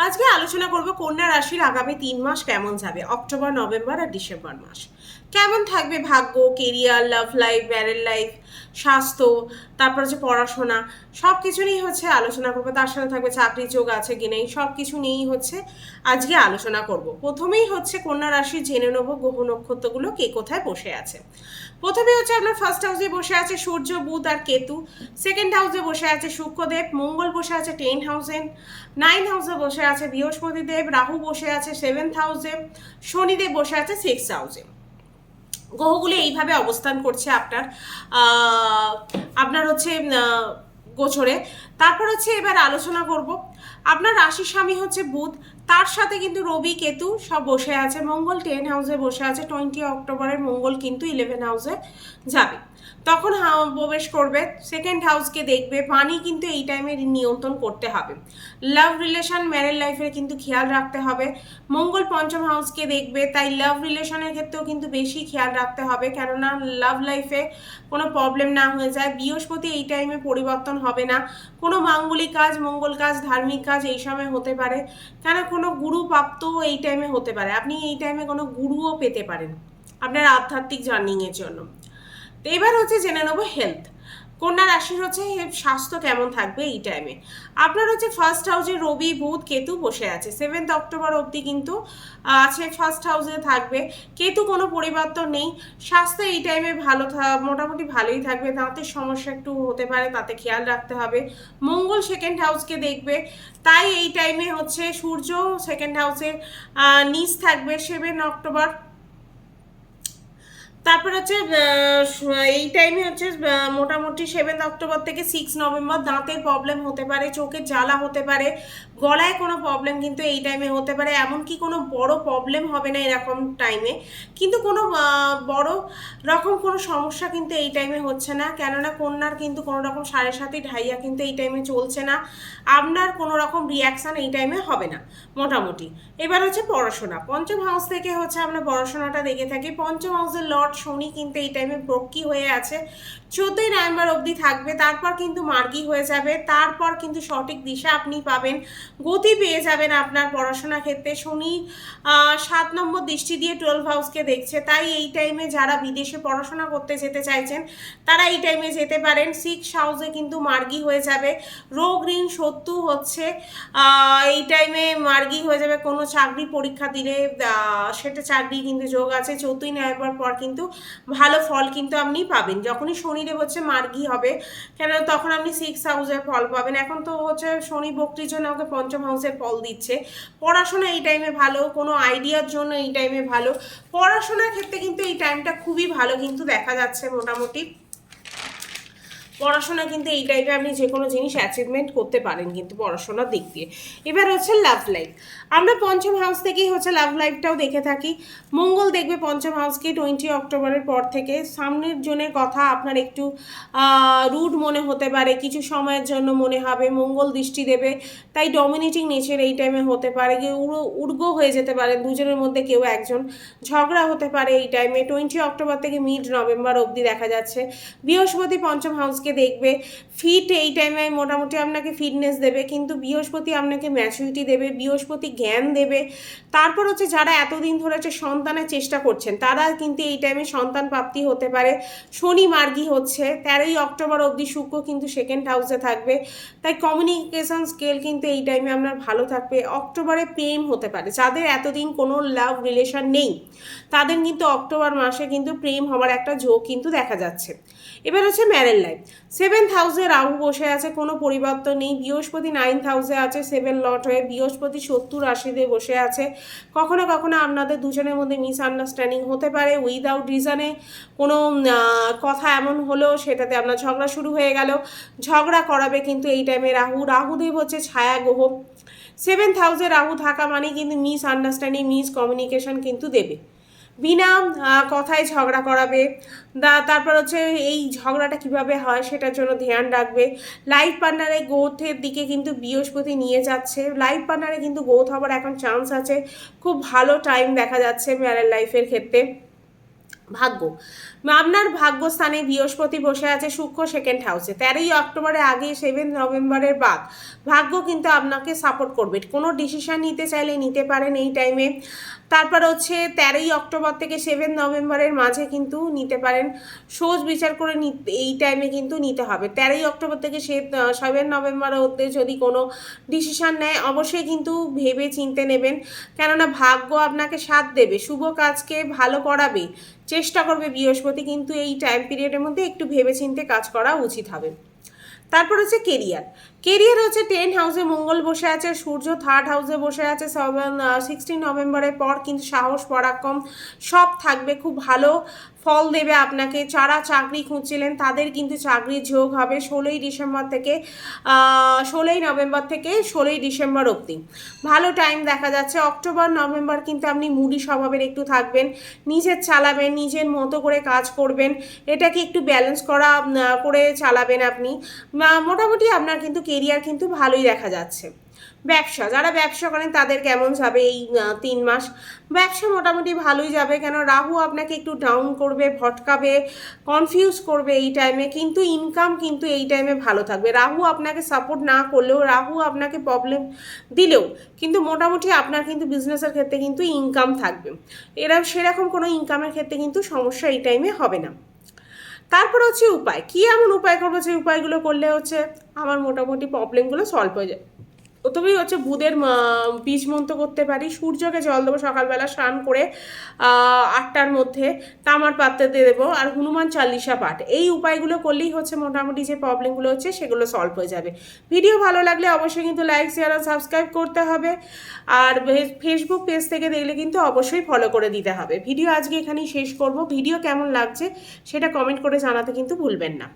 আজকে আলোচনা করব কন্যা রাশির আগামী 3 মাস কেমন যাবে, অক্টোবর, নভেম্বর আর ডিসেম্বর মাস। কেমন থাকবে ভাগ্য, career, love life, married life, স্বাস্থ্য, তারপর হচ্ছে পড়াশোনা, সব কিছু নিয়েই হচ্ছে আলোচনা করবো। তার সাথে থাকবে চাকরি যোগ আছে কি নেই, সব কিছু নিয়েই হচ্ছে আজকে আলোচনা করব। প্রথমেই হচ্ছে কন্যা রাশি জেনে নেবো গ্রহ নক্ষত্রগুলো কে কোথায় বসে আছে। প্রথমে হচ্ছে আপনার ফার্স্ট হাউসে বসে আছে সূর্য, বুধ আর কেতু। সেকেন্ড হাউসে বসে আছে শুক্রদেব, মঙ্গল বসে আছে 10 হাউসে। 9 হাউসে বসে আছে বৃহস্পতিদেব, রাহু বসে আছে 7th হাউসে, শনিদেব বসে আছে 6th হাউসে। গ্রহগুলো এইভাবে অবস্থান করছে আপনার আপনার হচ্ছে গোচরে। তারপর হচ্ছে এবার আলোচনা করব আপনার রাশির স্বামী হচ্ছে বুধ, তার সাথে কিন্তু রবি, কেতু সব বসে আছে। মঙ্গল 10 হাউসে বসে আছে। 20 অক্টোবরের মঙ্গল কিন্তু 11 হাউসে যাবে, তখন প্রবেশ করবে। সেকেন্ড হাউসকে দেখবে, পানি কিন্তু এই টাইমে নিয়ন্ত্রণ করতে হবে। লাভ রিলেশন, ম্যারেড লাইফের কিন্তু খেয়াল রাখতে হবে। মঙ্গল পঞ্চম হাউসকে দেখবে, তাই লাভ রিলেশনের ক্ষেত্রেও কিন্তু বেশি খেয়াল রাখতে হবে, কেননা লাভ লাইফে কোনো প্রবলেম না হয়ে যায়। বৃহস্পতি এই টাইমে পরিবর্তন হবে না। কোনো মাঙ্গলিক কাজ, মঙ্গল কাজ, ধার্মিক কাজ এই সময় হতে পারে, কেন কোনো গুরু প্রাপ্তও এই টাইমে হতে পারে। আপনি এই টাইমে কোনো গুরুও পেতে পারেন আপনার আধ্যাত্মিক জার্নিংয়ের জন্য। তো এবার হচ্ছে জেনে নেবো হেলথ। কন্যা রাশির হচ্ছে স্বাস্থ্য কেমন থাকবে এই টাইমে। আপনার হচ্ছে ফার্স্ট হাউসে রবি, বুধ, কেতু বসে আছে। 7th অক্টোবর অবধি কিন্তু আছে, ফার্স্ট হাউসে থাকবে। কেতু কোনো পরিবর্তন নেই। স্বাস্থ্য এই টাইমে ভালো মোটামুটি ভালোই থাকবে। দাঁতের সমস্যা একটু হতে পারে, তাতে খেয়াল রাখতে হবে। মঙ্গল সেকেন্ড হাউসকে দেখবে, তাই এই টাইমে হচ্ছে সূর্য সেকেন্ড হাউসে নিচ থাকবে 7 অক্টোবর। তারপর হচ্ছে এই টাইমে হচ্ছে মোটামুটি 7 অক্টোবর থেকে 6 নভেম্বর দাঁতের প্রবলেম হতে পারে, চোখের জ্বালা হতে পারে, গলায় কোনো প্রবলেম কিন্তু এই টাইমে হতে পারে। এমনকি কোনো বড় প্রবলেম হবে না এরকম টাইমে, কিন্তু কোনো বড় রকম কোনো সমস্যা কিন্তু এই টাইমে হচ্ছে না, কেননা কন্যার কিন্তু কোনো রকম 7.5 ঢাইয়া কিন্তু এই টাইমে চলছে না। আপনার কোনো রকম রিয়াকশান এই টাইমে হবে না মোটামুটি। এবার হচ্ছে পড়াশোনা। পঞ্চম হাউস থেকে হচ্ছে আমরা পড়াশোনাটা দেখে থাকি। পঞ্চম হাউসের লর্ড শনি কিন্তু এই টাইমে বক্রী হয়ে আছে, 14 নভেম্বর অবধি থাকবে। তারপর কিন্তু মার্গী হয়ে যাবে, তারপর কিন্তু সঠিক দিশা আপনি পাবেন, গতি পেয়ে যাবেন আপনার পড়াশোনা ক্ষেত্রে। শনি 7 নম্বর দৃষ্টি দিয়ে 12 হাউসকে দেখছে, তাই এই টাইমে যারা বিদেশে পড়াশোনা করতে যেতে চাইছেন তারা এই টাইমে যেতে পারেন। 6 হাউসে কিন্তু মার্গী হয়ে যাবে। রোগ, ঋণ, শত্রু হচ্ছে এই টাইমে মার্গী হয়ে যাবে। কোনো চাকরি পরীক্ষা দিলে সেটা চাকরি কিন্তু যোগ আছে। 14 নভেম্বর পর কিন্তু ভালো ফল কিন্তু আপনি পাবেন, যখনই শনিদেব হচ্ছে মার্গী হবে, কেন তখন আপনি 6 হাউসের ফল পাবেন। এখন তো হচ্ছে শনি বক্রির জন্য আমাকে পঞ্চম হাউসের ফল দিচ্ছে। পড়াশোনা এই টাইমে ভালো, কোনো আইডিয়ার জন্য এই টাইমে ভালো। পড়াশোনার ক্ষেত্রে কিন্তু এই টাইমটা খুবই ভালো কিন্তু দেখা যাচ্ছে মোটামুটি। পড়াশোনা কিন্তু এই টাইপে আপনি যে কোনো জিনিস অ্যাচিভমেন্ট করতে পারেন কিন্তু পড়াশোনার দিক দিয়ে। এবার হচ্ছে লাভ লাইফ। আমরা পঞ্চম হাউস থেকেই হচ্ছে লাভ লাইফটাও দেখে থাকি। মঙ্গল দেখবে পঞ্চম হাউসকে 20 অক্টোবরের পর থেকে। সামনের জনের কথা আপনার একটু রুড মনে হতে পারে, কিছু সময়ের জন্য মনে হবে। মঙ্গল দৃষ্টি দেবে, তাই ডমিনেটিং নেচার এই টাইমে হতে পারে, উর্গ হয়ে যেতে পারে দুজনের মধ্যে কেউ একজন। ঝগড়া হতে পারে এই টাইমে। 20 অক্টোবর থেকে মিড-নভেম্বর অবধি দেখা যাচ্ছে। বৃহস্পতি পঞ্চম হাউসকে দেখবে, ফিট এই টাইমে মোটামুটি আপনাকে ফিটনেস দেবে, কিন্তু বৃহস্পতি আপনাকে ম্যাচুরিটি দেবে, বৃহস্পতি জ্ঞান দেবে। তারপর হচ্ছে যারা এতদিন ধরে হচ্ছে সন্তানের চেষ্টা করছেন তারা কিন্তু এই টাইমে সন্তান প্রাপ্তি হতে পারে। শনি মার্গী হচ্ছে 13 অক্টোবর অবধি। শুক্র কিন্তু সেকেন্ড হাউসে থাকবে, তাই কমিউনিকেশন স্কিল কিন্তু এই টাইমে আপনার ভালো থাকবে। অক্টোবরে প্রেম হতে পারে, যাদের এতদিন কোনো লাভ রিলেশন নেই তাদের কিন্তু অক্টোবর মাসে কিন্তু প্রেম হওয়ার একটা ঝোঁক কিন্তু দেখা যাচ্ছে। এবার হচ্ছে ম্যারেড লাইফ। 7th হাউসে রাহু বসে আছে, কোনো পরিবর্তন নেই। বৃহস্পতি 9th হাউসে আছে 7 লট হয়ে। বৃহস্পতি শত্রু রাশিতে বসে আছে। কখনো কখনো আপনাদের দুজনের মধ্যে মিসআন্ডারস্ট্যান্ডিং হতে পারে, উইদাউট রিজনে কোনো কথা এমন হলো সেটাতে আপনার ঝগড়া শুরু হয়ে গেল। ঝগড়া করাবে কিন্তু এই টাইমে রাহুদেব হচ্ছে ছায়া গ্রহ। 7th হাউসে রাহু থাকা মানে কিন্তু মিসআন্ডারস্ট্যান্ডিং, মিসকমিউনিকেশন কিন্তু দেবে, বিনা কথায় ঝগড়া করাবে। তারপর হচ্ছে এই ঝগড়াটা কিভাবে হয় সেটার জন্য ধ্যান রাখবে। লাইফ পার্টনারের গ্রোথের দিকে কিন্তু বৃহস্পতি নিয়ে যাচ্ছে। লাইফ পার্টনারে কিন্তু গ্রোথ হওয়ার এখন চান্স আছে, খুব ভালো টাইম দেখা যাচ্ছে ম্যারেড লাইফের ক্ষেত্রে। ভাগ্য, আপনার ভাগ্যস্থানে বৃহস্পতি বসে আছে সূক্ষ্ম সেকেন্ড হাউসে। 13ই অক্টোবরের আগে 7 নভেম্বরের বাদ ভাগ্য কিন্তু আপনাকে সাপোর্ট করবে। কোনো ডিসিশন নিতে চাইলে নিতে পারেন এই টাইমে। তারপর হচ্ছে 13ই অক্টোবর থেকে 7 নভেম্বরের মাঝে কিন্তু নিতে পারেন। সোচ বিচার করে এই টাইমে কিন্তু নিতে হবে। 13ই অক্টোবর থেকে 7 নভেম্বরের মধ্যে যদি কোনো ডিসিশন নেয় অবশ্যই কিন্তু ভেবে চিনতে নেবেন, কেননা ভাগ্য আপনাকে সাথ দেবে, শুভ কাজকে ভালো করাবে চেষ্টা করবে বৃহস্পতি, কিন্তু এই টাইম পিরিয়ডের মধ্যে একটু ভেবেচিন্তে কাজ করা উচিত হবে। তারপর হচ্ছে কেরিয়ার। কেরিয়ার হচ্ছে 10 হাউসে মঙ্গল বসে আছে, সূর্য 3rd হাউসে বসে আছে। 16 নভেম্বরের পর কিন্তু সাহস পরাক্রম সব থাকবে, খুব ভালো ফল দেবে আপনাকে। যারা চাকরি খুঁজছিলেন তাদের কিন্তু চাকরির যোগ হবে 16ই ডিসেম্বর থেকে 16ই নভেম্বর থেকে 16ই ডিসেম্বর অবধি ভালো টাইম দেখা যাচ্ছে। অক্টোবর নভেম্বর কিন্তু আপনি মুডি স্বভাবের একটু থাকবেন, নিজের চালাবেন, নিজের মতো করে কাজ করবেন, এটাকে একটু ব্যালেন্স করে চালাবেন আপনি। মোটামুটি আপনার কিন্তু কেরিয়ার কিন্তু ভালোই দেখা যাচ্ছে। ব্যবসা, যারা ব্যবসা করেন তাদের কেমন যাবে এই 3 মাস? ব্যবসা মোটামুটি ভালোই যাবে, কেন রাহু আপনাকে একটু ডাউন করবে, ভটকাবে, কনফিউজ করবে এই টাইমে, কিন্তু ইনকাম কিন্তু এই টাইমে ভালো থাকবে। রাহু আপনাকে সাপোর্ট না করলেও, রাহু আপনাকে প্রবলেম দিলেও কিন্তু মোটামুটি আপনার কিন্তু বিজনেসের ক্ষেত্রে কিন্তু ইনকাম থাকবে। সেরকম কোনো ইনকামের ক্ষেত্রে কিন্তু সমস্যা এই টাইমে হবে না। তারপর হচ্ছে উপায়, কী এমন উপায় করবো যে উপায়গুলো করলে হচ্ছে আমার মোটামুটি প্রবলেমগুলো সলভ হয়ে যায়। প্রথমেই হচ্ছে বুধের বীজ মন্ত্র করতে পারি, সূর্যকে জল দেবো সকালবেলা স্নান করে 8টার মধ্যে, তামার পাত্রে দিয়ে দেবো, আর হনুমান চালিশা পাঠ। এই উপায়গুলো করলেই হচ্ছে মোটামুটি যে প্রবলেমগুলো হচ্ছে সেগুলো সলভ হয়ে যাবে। ভিডিও ভালো লাগলে অবশ্যই কিন্তু লাইক, শেয়ার আর সাবস্ক্রাইব করতে হবে, আর ফেসবুক পেজ থেকে দেখলে কিন্তু অবশ্যই ফলো করে দিতে হবে। ভিডিও আজকে এখানেই শেষ করব। ভিডিও কেমন লাগছে সেটা কমেন্ট করে জানাতে কিন্তু ভুলবেন না।